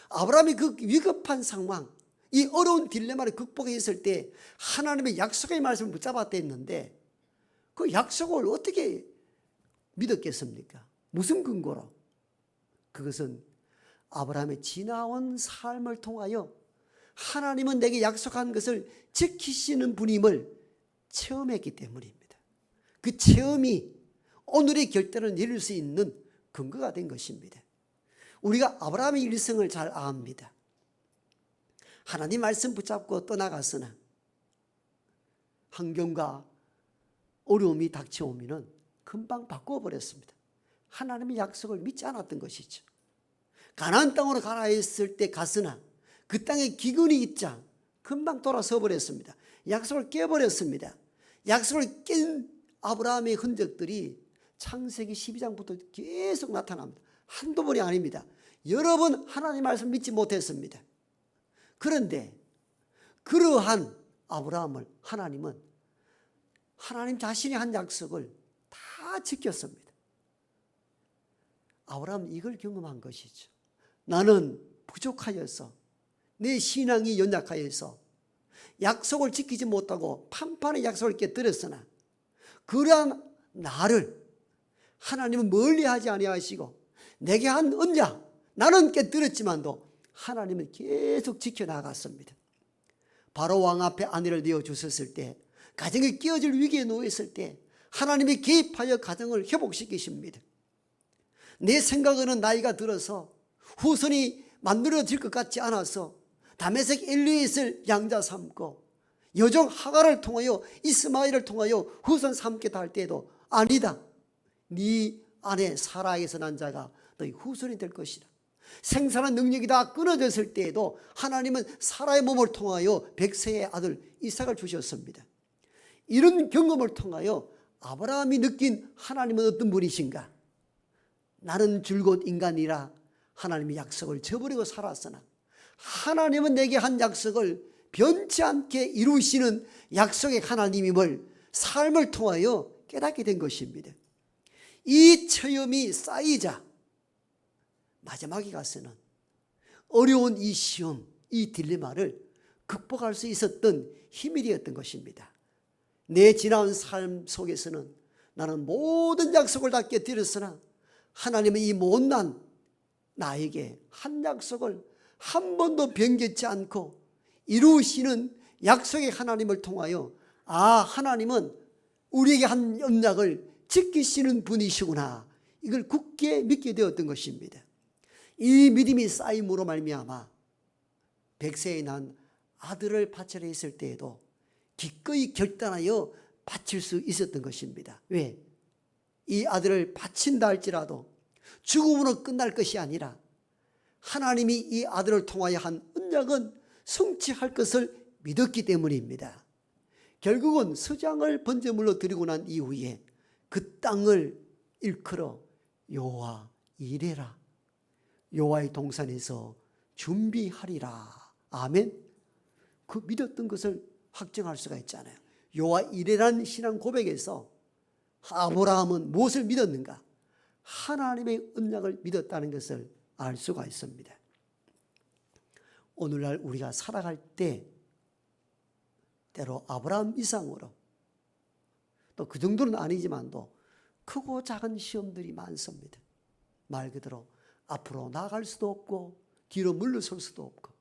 아브라함이 그 위급한 상황, 이 어려운 딜레마를 극복했을 때 하나님의 약속의 말씀을 붙잡았다 했는데 그 약속을 어떻게 믿었겠습니까? 무슨 근거로? 그것은 아브라함의 지나온 삶을 통하여 하나님은 내게 약속한 것을 지키시는 분임을 체험했기 때문입니다. 그 체험이 오늘의 결단을 내릴 수 있는 근거가 된 것입니다. 우리가 아브라함의 일생을 잘 압니다. 하나님 말씀 붙잡고 떠나갔으나 환경과 어려움이 닥쳐오면 금방 바꿔버렸습니다. 하나님의 약속을 믿지 않았던 것이죠. 가나안 땅으로 가라 했을 때 갔으나 그 땅에 기근이 있자 금방 돌아서 버렸습니다. 약속을 깨버렸습니다. 약속을 깬 아브라함의 흔적들이 창세기 12장부터 계속 나타납니다. 한두 번이 아닙니다. 여러 번 하나님 말씀 믿지 못했습니다. 그런데 그러한 아브라함을 하나님은 하나님 자신이 한 약속을 다 지켰습니다. 아브라함은 이걸 경험한 것이죠. 나는 부족하여서 내 신앙이 연약하여서 약속을 지키지 못하고 판판의 약속을 깨뜨렸으나 그러한 나를 하나님은 멀리하지 아니하시고 내게 한 언약 나는 깨뜨렸지만도 하나님은 계속 지켜나갔습니다. 바로 왕 앞에 아내를 내어주셨을 때 가정이 깨어질 위기에 놓였을 때 하나님이 개입하여 가정을 회복시키십니다. 내 생각에는 나이가 들어서 후손이 만들어질 것 같지 않아서 다메섹 엘리에스를 양자 삼고 여종 하가를 통하여 이스마엘을 통하여 후손 삼겠다 할 때에도 아니다. 네 아내 사라에서 난 자가 너희 후손이 될 것이라. 생산한 능력이 다 끊어졌을 때에도 하나님은 사라의 몸을 통하여 백세의 아들 이삭을 주셨습니다. 이런 경험을 통하여 아브라함이 느낀 하나님은 어떤 분이신가? 나는 줄곧 인간이라 하나님의 약속을 저버리고 살았으나 하나님은 내게 한 약속을 변치 않게 이루시는 약속의 하나님임을 삶을 통하여 깨닫게 된 것입니다. 이 체험이 쌓이자 마지막에 가서는 어려운 이 시험, 이 딜레마를 극복할 수 있었던 힘이 되었던 것입니다. 내 지나온 삶 속에서는 나는 모든 약속을 다 깨뜨렸으나 하나님은 이 못난 나에게 한 약속을 한 번도 변개치 않고 이루시는 약속의 하나님을 통하여 하나님은 우리에게 한 언약을 지키시는 분이시구나, 이걸 굳게 믿게 되었던 것입니다. 이 믿음이 쌓임으로 말미암아 백세에 난 아들을 바치려 했을 때에도 기꺼이 결단하여 바칠 수 있었던 것입니다. 왜? 이 아들을 바친다 할지라도 죽음으로 끝날 것이 아니라 하나님이 이 아들을 통하여 한 언약은 성취할 것을 믿었기 때문입니다. 결국은 서장을 번제물로 드리고 난 이후에 그 땅을 일컬어 여호와 이레라, 여호와의 동산에서 준비하리라. 아멘. 그 믿었던 것을 확정할 수가 있잖아요. 여호와 이레라는 신앙 고백에서 아브라함은 무엇을 믿었는가? 하나님의 언약을 믿었다는 것을 알 수가 있습니다. 오늘날 우리가 살아갈 때 때로 아브라함 이상으로 또 그 정도는 아니지만도 크고 작은 시험들이 많습니다. 말 그대로 앞으로 나아갈 수도 없고 뒤로 물러설 수도 없고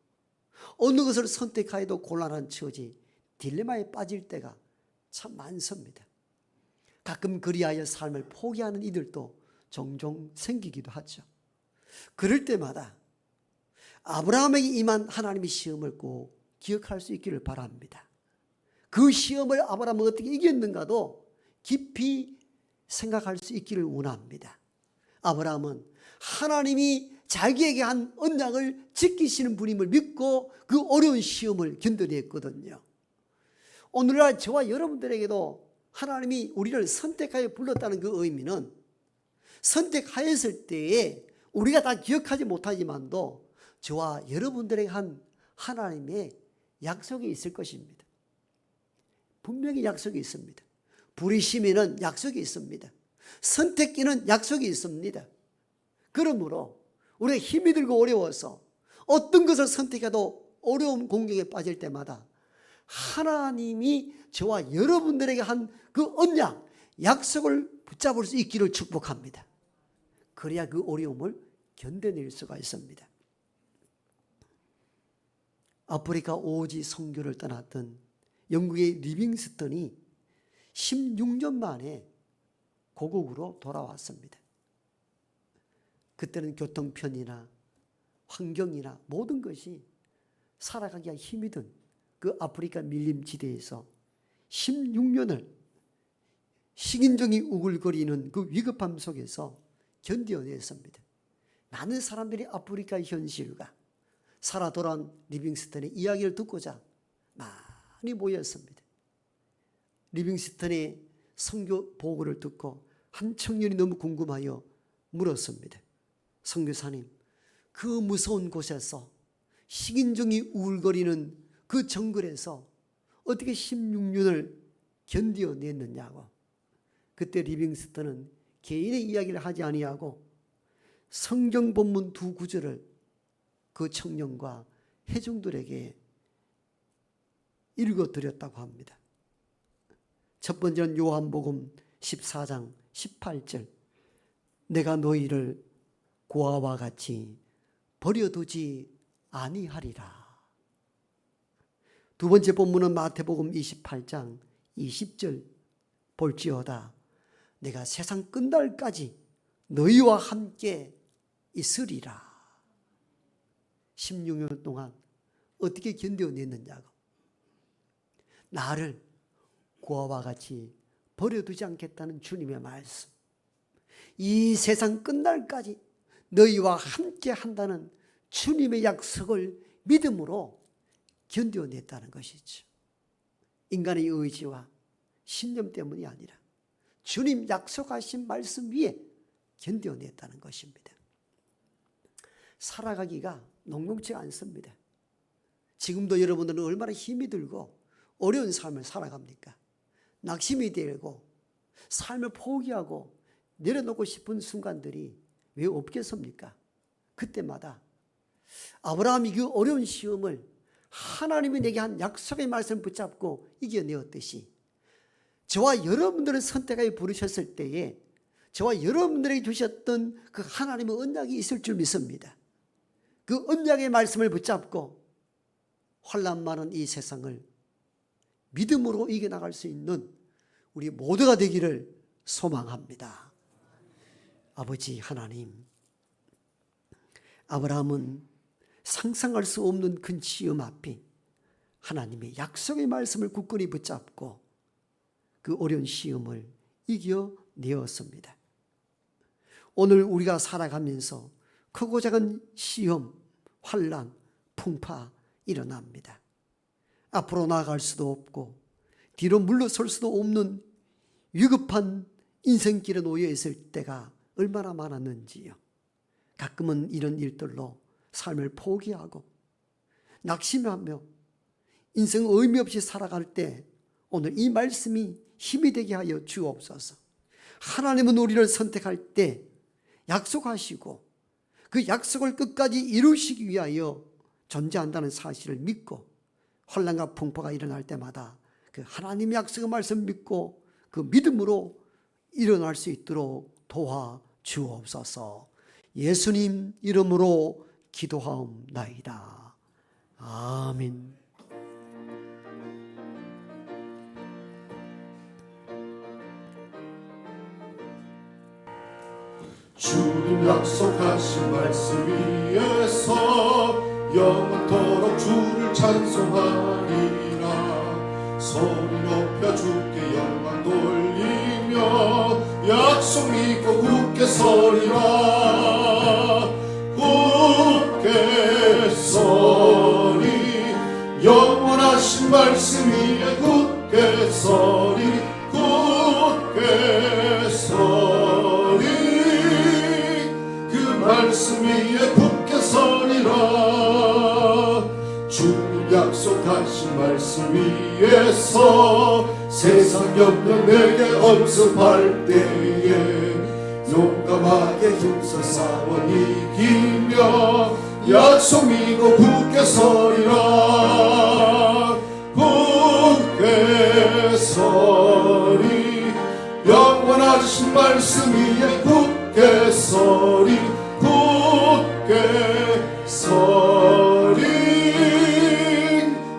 어느 것을 선택하여도 곤란한 처지, 딜레마에 빠질 때가 참 많습니다. 가끔 그리하여 삶을 포기하는 이들도 종종 생기기도 하죠. 그럴 때마다 아브라함에게 임한 하나님의 시험을 꼭 기억할 수 있기를 바랍니다. 그 시험을 아브라함은 어떻게 이겼는가도 깊이 생각할 수 있기를 원합니다. 아브라함은 하나님이 자기에게 한 언약을 지키시는 분임을 믿고 그 어려운 시험을 견뎌냈거든요. 오늘날 저와 여러분들에게도 하나님이 우리를 선택하여 불렀다는 그 의미는 선택하였을 때에 우리가 다 기억하지 못하지만도 저와 여러분들에게 한 하나님의 약속이 있을 것입니다. 분명히 약속이 있습니다. 부르심에는 약속이 있습니다. 선택기는 약속이 있습니다. 그러므로 우리가 힘이 들고 어려워서 어떤 것을 선택해도 어려운 공경에 빠질 때마다 하나님이 저와 여러분들에게 한 그 언약, 약속을 붙잡을 수 있기를 축복합니다. 그래야 그 어려움을 견뎌낼 수가 있습니다. 아프리카 오지 선교를 떠났던 영국의 리빙스턴이 16년 만에 고국으로 돌아왔습니다. 그때는 교통편이나 환경이나 모든 것이 살아가기가 힘이 든 그 아프리카 밀림지대에서 16년을 식인종이 우글거리는 그 위급함 속에서 견뎌냈습니다. 많은 사람들이 아프리카의 현실과 살아 돌아온 리빙스턴의 이야기를 듣고자 많이 모였습니다. 리빙스턴의 선교 보고를 듣고 한 청년이 너무 궁금하여 물었습니다. 선교사님, 그 무서운 곳에서 식인종이 우울거리는 그 정글에서 어떻게 16년을 견뎌냈느냐고. 그때 리빙스턴은 개인의 이야기를 하지 아니하고 성경 본문 두 구절을 그 청년과 회중들에게 읽어드렸다고 합니다. 첫 번째는 요한복음 14장 18절, 내가 너희를 고아와 같이 버려두지 아니하리라. 두 번째 본문은 마태복음 28장 20절, 볼지어다 내가 세상 끝날까지 너희와 함께 있으리라. 16년 동안 어떻게 견뎌냈느냐고. 나를 고아와 같이 버려두지 않겠다는 주님의 말씀. 이 세상 끝날까지 너희와 함께 한다는 주님의 약속을 믿음으로 견뎌냈다는 것이죠. 인간의 의지와 신념 때문이 아니라 주님 약속하신 말씀 위에 견뎌냈다는 것입니다. 살아가기가 녹록지 않습니다. 지금도 여러분들은 얼마나 힘이 들고 어려운 삶을 살아갑니까? 낙심이 되고 삶을 포기하고 내려놓고 싶은 순간들이 왜 없겠습니까? 그때마다 아브라함이 그 어려운 시험을 하나님이 내게 한 약속의 말씀을 붙잡고 이겨내었듯이 저와 여러분들을 선택하여 부르셨을 때에 저와 여러분들에게 주셨던 그 하나님의 언약이 있을 줄 믿습니다. 그 언약의 말씀을 붙잡고 환난 많은 이 세상을 믿음으로 이겨나갈 수 있는 우리 모두가 되기를 소망합니다. 아버지 하나님, 아브라함은 상상할 수 없는 큰 시험 앞에 하나님의 약속의 말씀을 굳건히 붙잡고 그 어려운 시험을 이겨내었습니다. 오늘 우리가 살아가면서 크고 작은 시험, 환난, 풍파 일어납니다. 앞으로 나아갈 수도 없고 뒤로 물러설 수도 없는 위급한 인생길에 놓여 있을 때가 얼마나 많았는지요. 가끔은 이런 일들로 삶을 포기하고 낙심하며 인생 의미 없이 살아갈 때 오늘 이 말씀이 힘이 되게 하여 주옵소서. 하나님은 우리를 선택할 때 약속하시고 그 약속을 끝까지 이루시기 위하여 존재한다는 사실을 믿고 환난과 풍파가 일어날 때마다 그 하나님의 약속의 말씀 믿고 그 믿음으로 일어날 수 있도록 도와주옵소서. 예수님 이름으로 기도하옵나이다. 아멘. 주님 약속하신 말씀 위에서 영원토록 주를 찬송하리라. 소리 높여 주께 영광 돌리며 약속 믿고 굳게 서리라. 굳게 서리 영원하신 말씀 위에 굳게 서리 굳게 서리 그 말씀 위에 굳게 서리라. 주님 약속하신 말씀 위에서 세상 염려 내게 엄습할 때에 용감하게 힘써 싸워 이기며 약속 믿고 굳게 서리라. 굳게 서리 영원하신 말씀 위에 굳게 서리 굳게 서리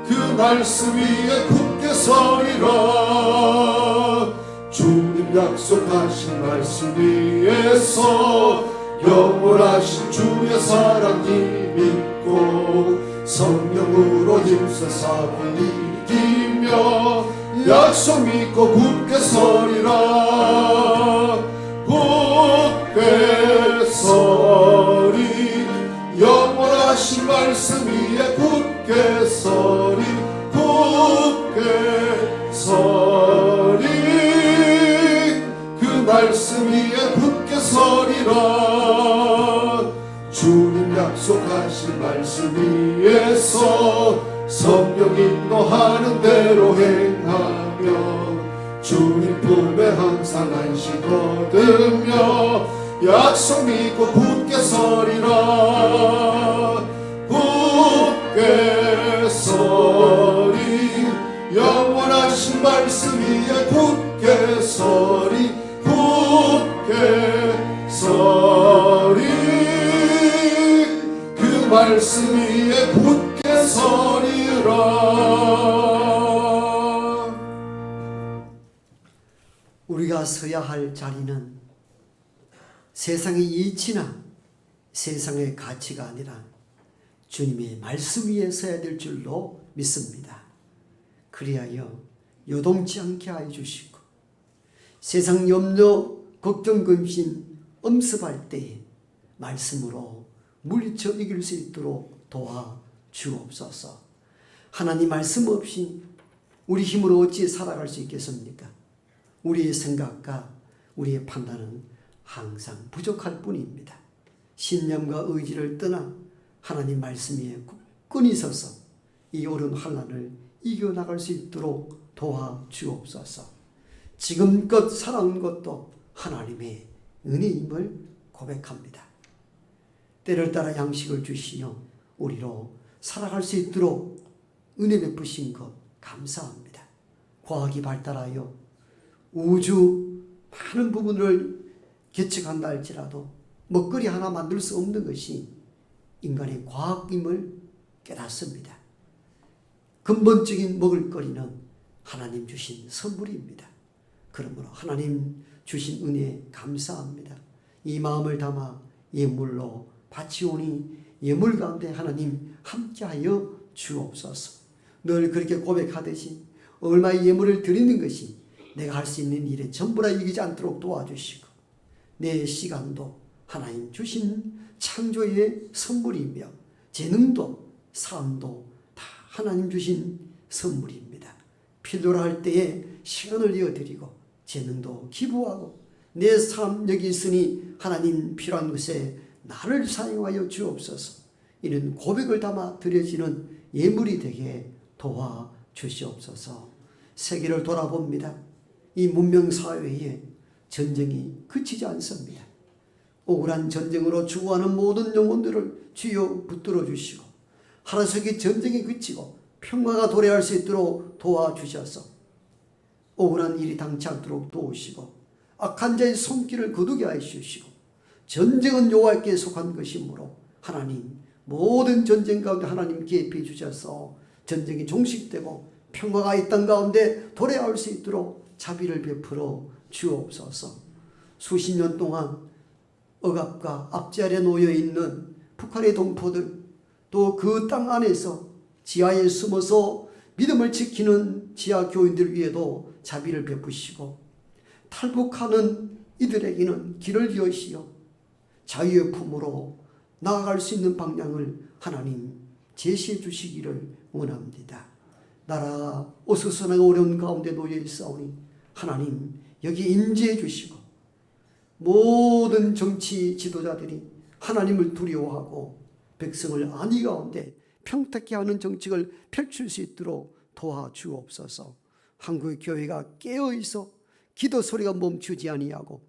그 말씀 위에 굳게 서리라. 주님 약속하신 말씀 위에서 영원하신 주의 사랑 힘입고 성령으로 힘써 싸워 이기며 약속 믿고 굳게 서리라. 굳게 서리 영원하신 말씀 위에 굳게 서리 굳게 서리 그 말씀 위에 굳게 서리라. 주님 약속하신 말씀 위에서 성령 인도하는 대로 행하며 주님 품에 항상 안식 얻으며 약속 믿고 굳게 서리라. 굳게 서리 영원하신 말씀 위에 굳게 서리 굳게 서리 그 말씀 위에 굳게 서리라. 우리가 서야 할 자리는 세상의 이치나 세상의 가치가 아니라 주님의 말씀 위에 서야 될 줄로 믿습니다. 그리하여 요동치 않게 하여 주시고 세상 염려, 걱정, 근심, 엄습할 때에 말씀으로 물리쳐 이길 수 있도록 도와 주옵소서. 하나님 말씀 없이 우리 힘으로 어찌 살아갈 수 있겠습니까? 우리의 생각과 우리의 판단은 항상 부족할 뿐입니다. 신념과 의지를 떠나 하나님 말씀 위에 굳건히 서서 이 어려운 환난을 이겨나갈 수 있도록 도와 주옵소서. 지금껏 살아온 것도 하나님의 은혜임을 고백합니다. 때를 따라 양식을 주시어 우리로 살아갈 수 있도록 은혜 베푸신 것 감사합니다. 과학이 발달하여 우주 많은 부분을 계측한다 할지라도 먹거리 하나 만들 수 없는 것이 인간의 과학임을 깨닫습니다. 근본적인 먹을거리는 하나님 주신 선물입니다. 그러므로 하나님 주신 은혜에 감사합니다. 이 마음을 담아 예물로 바치오니 예물 가운데 하나님 함께하여 주옵소서. 늘 그렇게 고백하듯이 얼마의 예물을 드리는 것이 내가 할 수 있는 일에 전부라 이기지 않도록 도와주시고 내 시간도 하나님 주신 창조의 선물이며 재능도 삶도 다 하나님 주신 선물입니다. 필요로 할 때에 시간을 이어드리고 재능도 기부하고 내 삶 여기 있으니 하나님 필요한 것에 나를 사용하여 주옵소서. 이런 고백을 담아 드려지는 예물이 되게 도와 주시옵소서. 세계를 돌아봅니다. 이 문명사회에 전쟁이 그치지 않습니다. 억울한 전쟁으로 죽어가는 모든 영혼들을 주여 붙들어 주시고 하루속히 전쟁이 그치고 평화가 도래할 수 있도록 도와주셔서 억울한 일이 당치 않도록 도우시고 악한 자의 손길을 거두게 하여 주시고 전쟁은 여호와께 속한 것이므로 하나님 모든 전쟁 가운데 하나님 개입해 주셔서 전쟁이 종식되고 평화가 이 땅 가운데 도래할 수 있도록 자비를 베풀어 주옵소서. 수십 년 동안 억압과 압제 아래 놓여 있는 북한의 동포들 또 그 땅 안에서 지하에 숨어서 믿음을 지키는 지하 교인들 위에도 자비를 베푸시고 탈북하는 이들에게는 길을 여시어 자유의 품으로 나아갈 수 있는 방향을 하나님 제시해 주시기를 원합니다. 나라 어수선하고 어려운 가운데 놓여 있사오니 하나님 여기 임재해 주시고 모든 정치 지도자들이 하나님을 두려워하고 백성을 안위 가운데 평택케 하는 정책을 펼칠 수 있도록 도와주옵소서. 한국의 교회가 깨어있어 기도 소리가 멈추지 아니하고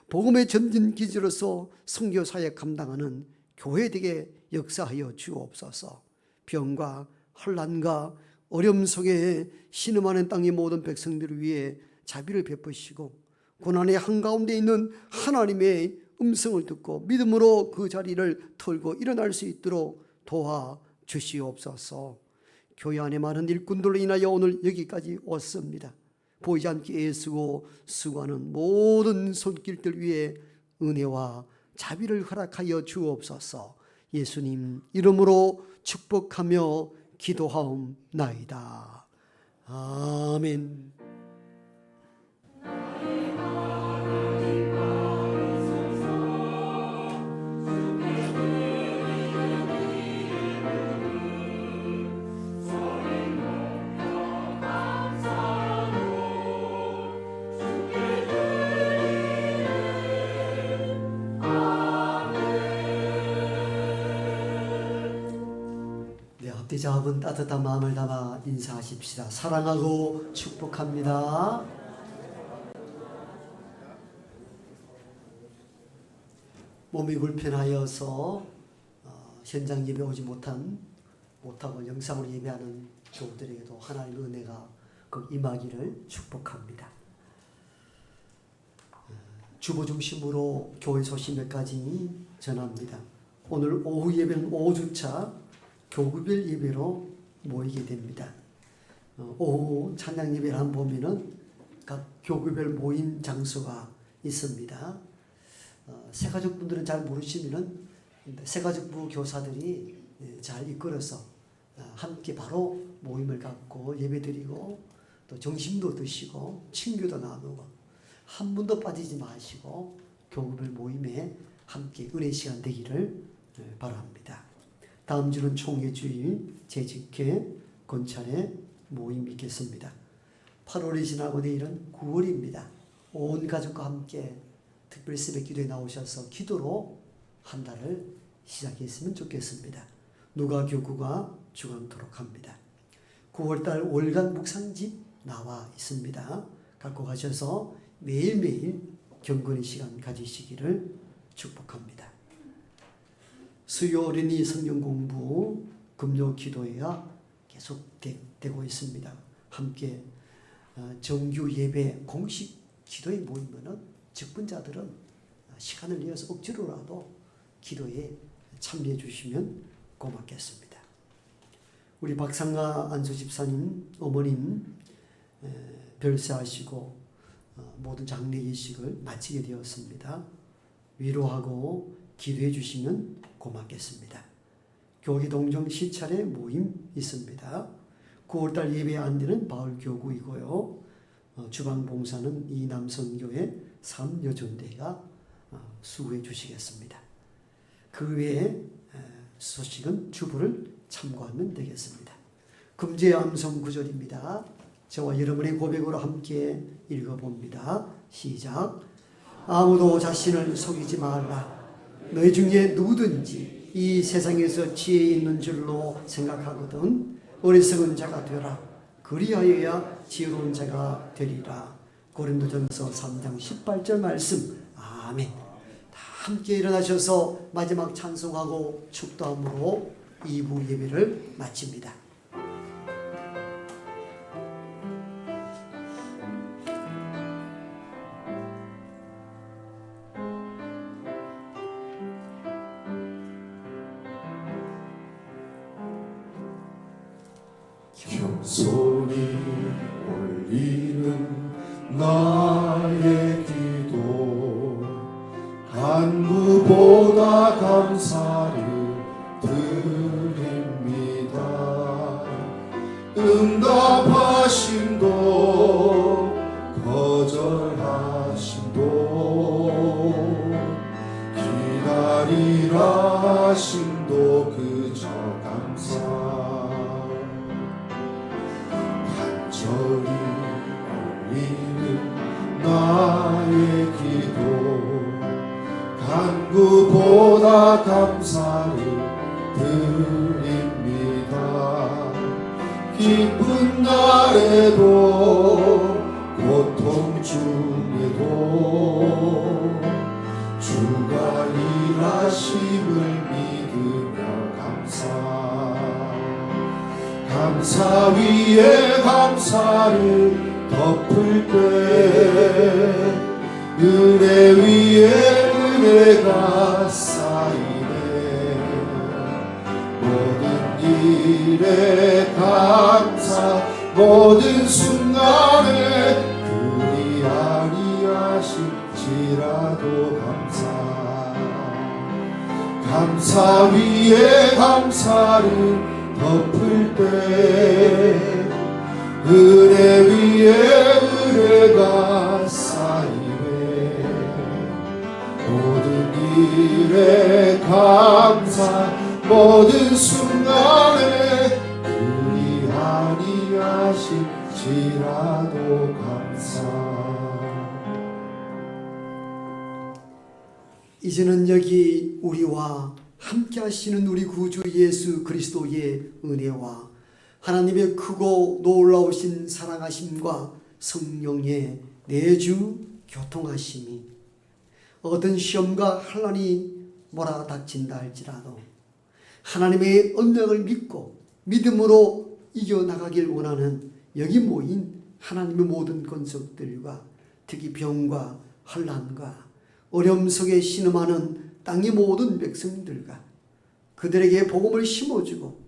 복음의 전진 기지로서 선교 사역 감당하는 교회되게 역사하여 주옵소서. 병과 혼란과 어려움 속에 신음하는 땅의 모든 백성들을 위해 자비를 베푸시고 고난의 한가운데 있는 하나님의 음성을 듣고 믿음으로 그 자리를 털고 일어날 수 있도록 도와주시옵소서. 교회 안에 많은 일꾼들로 인하여 오늘 여기까지 왔습니다. 보이지 않게 애쓰고 수고하는 모든 손길들 위에 은혜와 자비를 허락하여 주옵소서. 예수님 이름으로 축복하며 기도하옵나이다. 아멘. 앞뒤 잡은 따뜻한 마음을 담아 인사하십시다. 사랑하고 축복합니다. 몸이 불편하여서 현장 예배 오지 못하고 영상으로 예배하는 교우들에게도 하나님의 은혜가 그 임하기를 축복합니다. 주보 중심으로 교회 소식 몇 가지 전합니다. 오늘 오후 예배는 5주차 교구별 예배로 모이게 됩니다. 오후 찬양 예배를 한번 보면은 각 교구별 모임 장소가 있습니다. 새가족분들은 잘 모르시면은 새가족부 교사들이 잘 이끌어서 함께 바로 모임을 갖고 예배드리고 또 점심도 드시고 친교도 나누고 한 분도 빠지지 마시고 교구별 모임에 함께 은혜 시간 되기를 바랍니다. 다음 주는 총회주일, 재직회, 건찰회 모임이 있겠습니다. 8월이 지나고 내일은 9월입니다. 온 가족과 함께 특별 새벽 기도에 나오셔서 기도로 한 달을 시작했으면 좋겠습니다. 누가교구가 주관토록 합니다. 9월달 월간 묵상집 나와 있습니다. 갖고 가셔서 매일매일 경건의 시간 가지시기를 축복합니다. 수요일이 성경 공부, 금요 기도회가 계속되고 있습니다. 함께 정규 예배 공식 기도에 모이면은 직분자들은 시간을 내어서 억지로라도 기도에 참여해 주시면 고맙겠습니다. 우리 박상아 안수 집사님 어머님 별세하시고 모든 장례儀式을 마치게 되었습니다. 위로하고 기도해 주시면 고맙겠습니다. 교계 동정 시찰의 모임 있습니다. 9월달 예배 안내는 바울교구이고요. 주방 봉사는 이남선교회 3여전대가 수고해 주시겠습니다. 그 외에 소식은 주부를 참고하면 되겠습니다. 금제의 암송 구절입니다. 저와 여러분의 고백으로 함께 읽어봅니다. 시작. 아무도 자신을 속이지 말라. 너희 중에 누구든지 이 세상에서 지혜 있는 줄로 생각하거든 어리석은 자가 되라. 그리하여야 지혜로운 자가 되리라. 고린도전서 3장 18절 말씀. 아멘. 다 함께 일어나셔서 마지막 찬송하고 축도함으로 2부 예배를 마칩니다. 겸손히 올리는 나의 기도 간구보다 감사를 드립니다. 응답하심도 거절하심도 기다리라 하심도 그저 감사. 간절히 올리는 나의 기도 간구보다 감사를 드립니다. 기쁜 날에도 고통 중에도 주가 일하심을 믿으며 감사 위에 감사를 덮을 때 은혜 위에 은혜가 쌓이네. 모든 일에 감사 모든 순간에 그리 아니하실지라도 감사 위에 감사를 덮을 때 은혜 위에 은혜가 쌓이네. 모든 일에 감사 모든 순간에 그리 아니하실지라도 감사. 이제는 여기 우리와 함께 하시는 우리 구주 예수 그리스도의 은혜와 하나님의 크고 놀라우신 사랑하심과 성령의 내주 교통하심이 어떤 시험과 환난이 몰아닥친다 할지라도 하나님의 언약을 믿고 믿음으로 이겨나가길 원하는 여기 모인 하나님의 모든 권속들과 특히 병과 환난과 어려움 속에 신음하는 땅의 모든 백성들과 그들에게 복음을 심어주고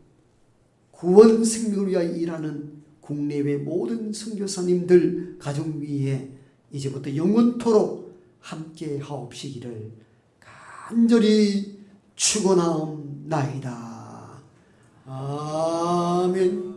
구원 생명을 위하여 일하는 국내외 모든 선교사님들 가정 위에 이제부터 영원토록 함께 하옵시기를 간절히 축원하옵나이다. 아멘.